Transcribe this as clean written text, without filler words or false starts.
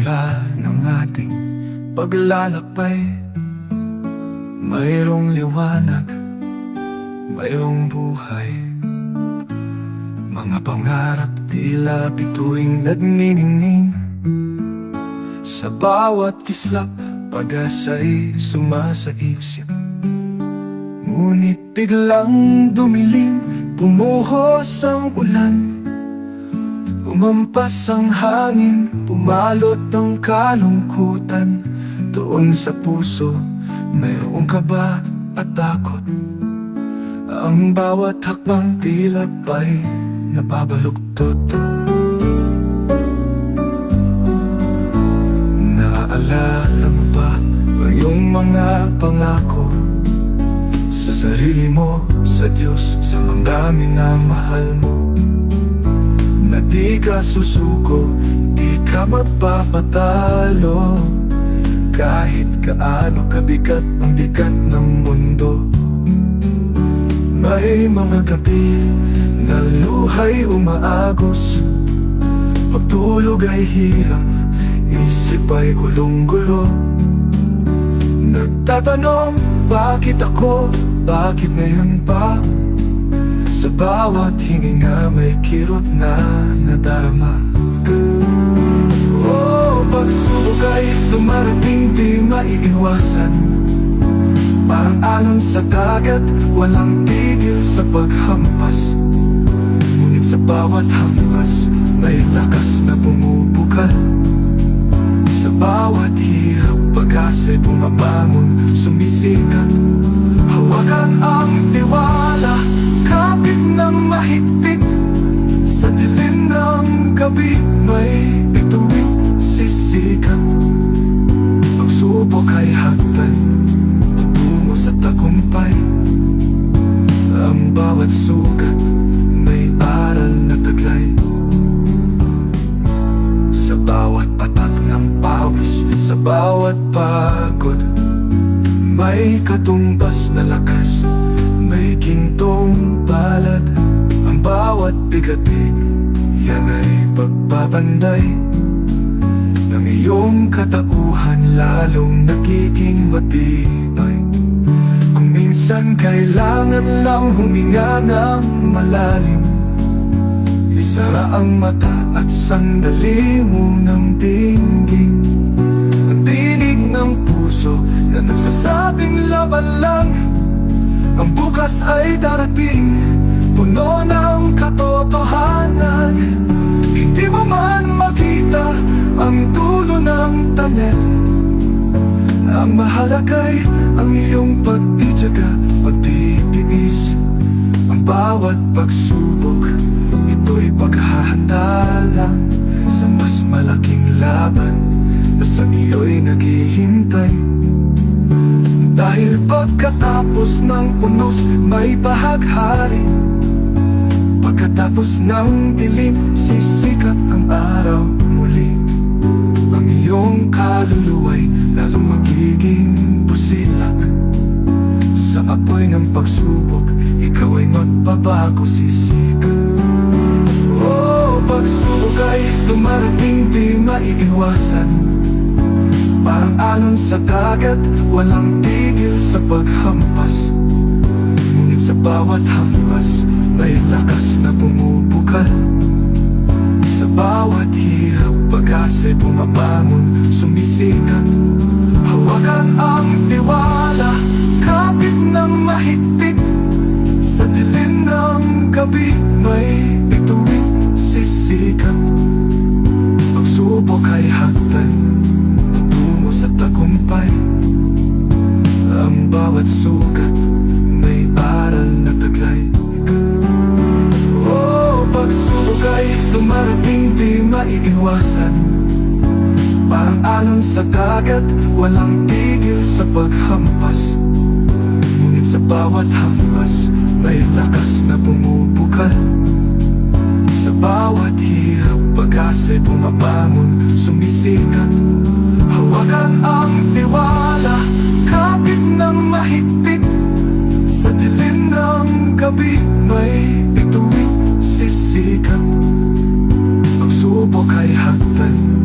simula ng ating paglalakbay, mayroong liwanag, mayroong buhay. Mga pangarap tila bituing nagniningning. Sa bawat kislap, pag-asa'y sumasaisip. Ngunit biglang dumilim, bumuhos ang ulan. Umampas ang hangin, pumalot ang kalungkutan. Doon sa puso, mayroong kaba at takot. Ang bawat hakbang tila ba'y nababaluktot. Naaalala mo ba ang iyong mga pangako sa sarili mo, sa Diyos, sa mga minamahal mo? Na di ka susuko, di ka magpapatalo. Kahit kaano kabigat ang bigat ng mundo. May mga gabi na luhay umaagos, pagtulog ay hirap, isip ay gulong-gulo. Nagtatanong, bakit ako? Bakit ngayon pa? Sa bawat hininga may kirot na nadarama. Oh, pagsubok ay dumarating, di maiiwasan. Parang alon sa dagat, walang tigil sa paghampas. Ngunit sa bawat hampas, may lakas na bumubukal. Sa bawat hirap, pag-asa'y bumabangon, sumisikat. Hawakan ang tiwala, kapit ng mahigpit. Sa dilim ng gabi, may bituing sisikat. Pagsubok ay hagdan, patungo sa tagumpay. Ang bawat sugat, may aral na taglay. Sa bawat patak ng pawis, sa bawat pagod, may katumbas na lakas, may gintong palad. Ang bawat bigati, yan ay pagbabanday ng iyong katauhan, lalong nagiging matibay. Kung minsan kailangan lang huminga ng malalim, isara ang mata at sandali munang dinggin ang tinig ng puso na nagsasabing laban lang. Ang bukas ay darating, puno ng katotohanan. Hindi mo man makita ang dulo ng tunnel. Ang mahalaga'y ang iyong pagtitiyaga, pagtitiis. Ang bawat pagsubok, ito'y paghahanda lang sa mas malaking laban na sa iyo'y naghihintay. Dahil pagkatapos ng unos, may bahaghari. Pagkatapos ng dilim, sisikat ang araw muli. Ang iyong kaluluwa'y lalong magiging busilak. Sa apoy ng pagsubok, ikaw ay magbabago, sisikat. Oh, pagsubok ay dumarating, di maiiwasan. Parang alon sa dagat, walang tigil sa paghampas. Ngunit sa bawat hampas, may lakas na bumubukal. Sa bawat hirap, pag-asa'y bumabangon, sumisikat. Hawakan ang tiwala, kapit ng mahigpit. Sa dilim ng gabi, may bituing sisikat. Pagsubok ay hagdan, patungo sa tagumpay. Ang bawat sugat, may aral na taglay. Oh, pagsubok ay dumarating, di maiiwasan. Parang alon sa dagat, walang tigil sa paghampas. Ngunit sa bawat hampas, may lakas na bumubukal. Sa bawat hirap, pag-asa'y bumabangon, sumisikat. Hawakan ang tiwala, kapit ng mahigpit. Sa dilim ng gabi, may bituing sisikat. Pagsubok ay hagdan,